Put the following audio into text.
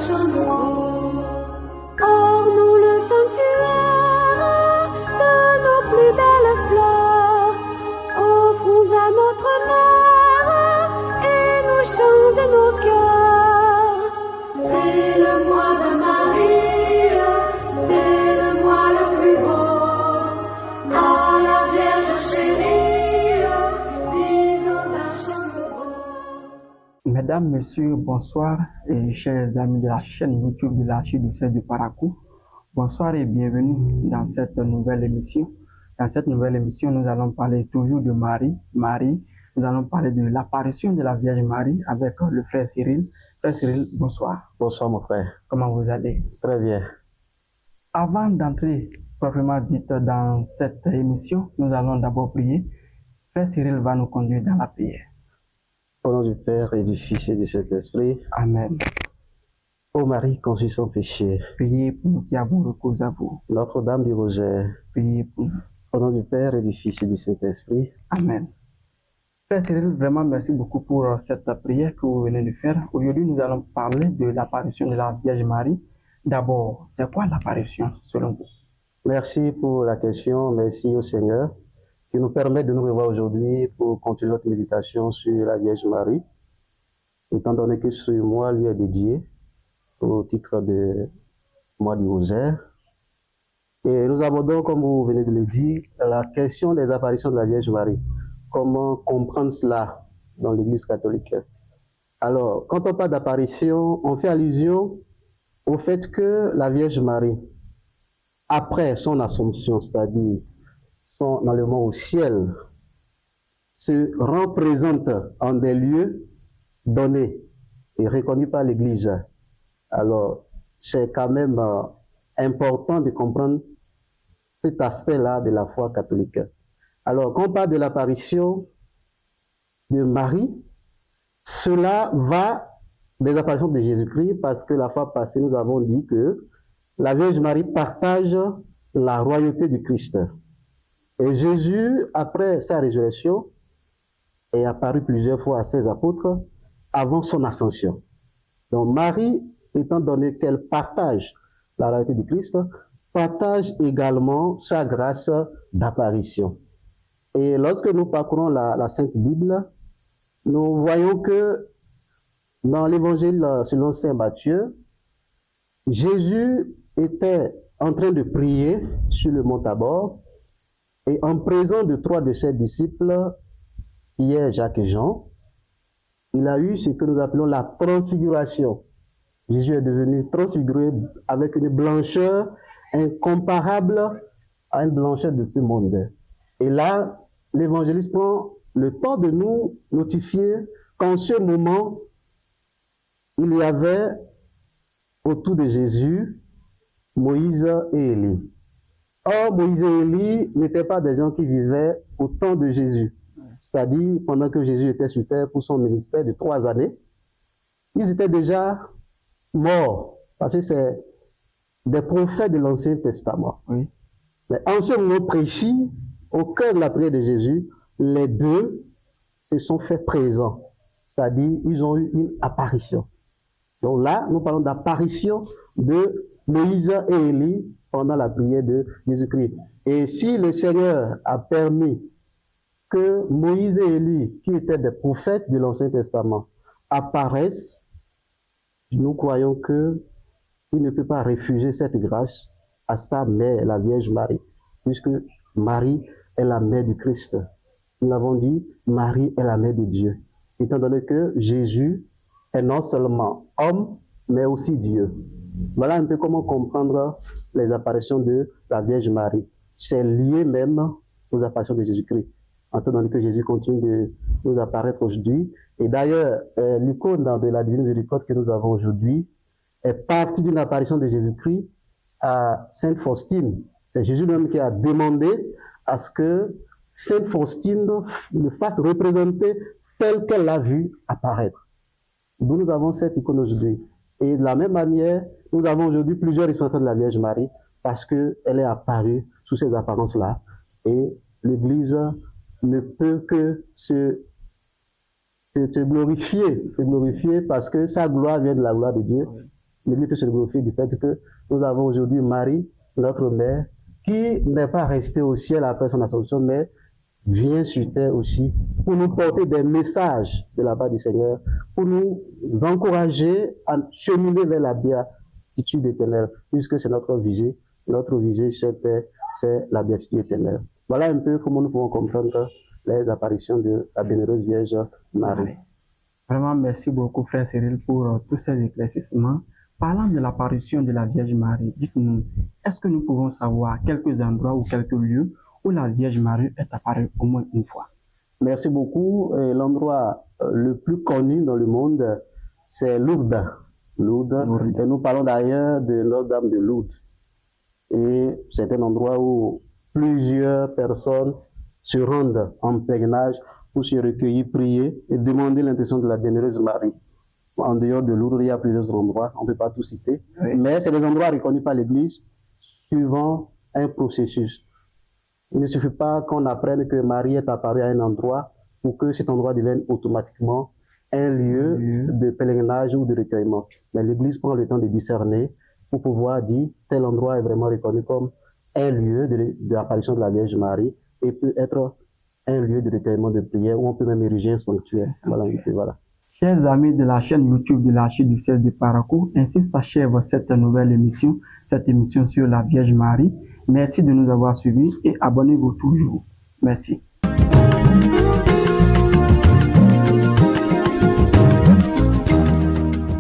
chant nouveau. Ornons le sanctuaire de nos plus belles fleurs. Offrons à notre mère et nos chants et nos cœurs. C'est le mois de Marie, c'est le mois le plus beau. À la Vierge chérie, disons un chant nouveau. Mesdames, Messieurs, bonsoir et chers amis de la chaîne YouTube de l'archidiocèse de Parakou. Bonsoir et bienvenue dans cette nouvelle émission. Dans cette nouvelle émission, nous allons parler toujours de Marie. Nous allons parler de l'apparition de la Vierge Marie avec le frère Cyril. Frère Cyril, bonsoir. Bonsoir mon frère. Comment vous allez? Très bien. Avant d'entrer proprement dite dans cette émission, nous allons d'abord prier. Frère Cyril va nous conduire dans la prière. Au nom du Père et du Fils et du Saint-Esprit. Amen. Ô Marie conçue sans péché. Priez pour nous qui avons recours à vous. Notre-Dame du Rosaire. Priez pour nous. Au nom du Père et du Fils et du Saint-Esprit. Amen. Frère Cyril, vraiment merci beaucoup pour cette prière que vous venez de faire. Aujourd'hui, nous allons parler de l'apparition de la Vierge Marie. D'abord, c'est quoi l'apparition selon vous? Merci pour la question. Merci au Seigneur qui nous permet de nous revoir aujourd'hui pour continuer notre méditation sur la Vierge Marie, étant donné que ce mois lui est dédié au titre de mois du Rosaire. Et nous abordons, comme vous venez de le dire, la question des apparitions de la Vierge Marie. Comment comprendre cela dans l'Église catholique? Alors, quand on parle d'apparition, on fait allusion au fait que la Vierge Marie, après son assomption, c'est-à-dire son enlèvement au ciel, se représente en des lieux donnés et reconnus par l'Église. Alors, c'est quand même important de comprendre cet aspect-là de la foi catholique. Alors, quand on parle de l'apparition de Marie, cela va des apparitions de Jésus-Christ, parce que la fois passée, nous avons dit que la Vierge Marie partage la royauté du Christ. Et Jésus, après sa résurrection, est apparu plusieurs fois à ses apôtres avant son ascension. Donc Marie, étant donné qu'elle partage la royauté du Christ, partage également sa grâce d'apparition. Et lorsque nous parcourons la Sainte Bible, nous voyons que dans l'évangile selon saint Matthieu, Jésus était en train de prier sur le mont Tabor et en présence de 3 de ses disciples, Pierre, Jacques et Jean, il a eu ce que nous appelons la transfiguration. Jésus est devenu transfiguré avec une blancheur incomparable à une blancheur de ce monde. Et là, l'évangéliste prend le temps de nous notifier qu'en ce moment, il y avait autour de Jésus Moïse et Élie. Or, Moïse et Élie n'étaient pas des gens qui vivaient au temps de Jésus. C'est-à-dire, pendant que Jésus était sur terre pour son ministère de 3 années, ils étaient déjà morts, parce que c'est des prophètes de l'Ancien Testament. Oui. Mais en ce moment précis, au cœur de la prière de Jésus, les deux se sont fait présents. C'est-à-dire, ils ont eu une apparition. Donc là, nous parlons d'apparition de Moïse et Élie pendant la prière de Jésus-Christ. Et si le Seigneur a permis que Moïse et Élie, qui étaient des prophètes de l'Ancien Testament, apparaissent, nous croyons qu'il ne peut pas refuser cette grâce à sa mère, la Vierge Marie, puisque Marie est la mère du Christ. Nous l'avons dit, Marie est la mère de Dieu, étant donné que Jésus est non seulement homme, mais aussi Dieu. Voilà un peu comment comprendre les apparitions de la Vierge Marie. C'est lié même aux apparitions de Jésus-Christ, étant donné que Jésus continue de nous apparaître aujourd'hui. Et d'ailleurs, l'icône de la Divine Miséricorde que nous avons aujourd'hui est partie d'une apparition de Jésus-Christ à Sainte Faustine. C'est Jésus lui-même qui a demandé à ce que Sainte Faustine le fasse représenter tel qu'elle l'a vu apparaître. D'où nous avons cette icône aujourd'hui. Et de la même manière, nous avons aujourd'hui plusieurs représentants de la Vierge Marie parce qu'elle est apparue sous ces apparences-là. Et l'Église ne peut que se glorifier parce que sa gloire vient de la gloire de Dieu. l'Église peut se glorifier du fait que nous avons aujourd'hui Marie, notre mère, qui n'est pas restée au ciel après son ascension, mais vient sur terre aussi pour nous porter des messages de la part du Seigneur, pour nous encourager à cheminer vers la béatitude éternelle, puisque c'est notre visée. Notre visée, c'est la béatitude éternelle. Voilà un peu comment nous pouvons comprendre les apparitions de la bienheureuse Vierge Marie. Vraiment, merci beaucoup, frère Cyril, pour tous ces éclaircissements. Parlant de l'apparition de la Vierge Marie, dites-nous, est-ce que nous pouvons savoir quelques endroits ou quelques lieux où la Vierge Marie est apparue au moins une fois? Merci beaucoup. L'endroit le plus connu dans le monde, c'est Lourdes. Lourdes. Et nous parlons d'ailleurs de Notre-Dame de Lourdes. Et c'est un endroit où plusieurs personnes se rendent en pèlerinage pour se recueillir, prier et demander l'intention de la bienheureuse Marie. En dehors de Lourdes, il y a plusieurs endroits, on ne peut pas tout citer, mais c'est des endroits reconnus par l'Église suivant un processus. Il ne suffit pas qu'on apprenne que Marie est apparue à un endroit pour que cet endroit devienne automatiquement un lieu de pèlerinage ou de recueillement. Mais l'Église prend le temps de discerner pour pouvoir dire tel endroit est vraiment reconnu comme un lieu de l'apparition de la Vierge Marie et peut être un lieu de recueillement de prière où on peut même ériger un sanctuaire. Voilà. Chers amis de la chaîne YouTube de l'archidiocèse de Parakou, ainsi s'achève cette nouvelle émission, cette émission sur la Vierge Marie. Merci de nous avoir suivis et abonnez-vous toujours. Merci.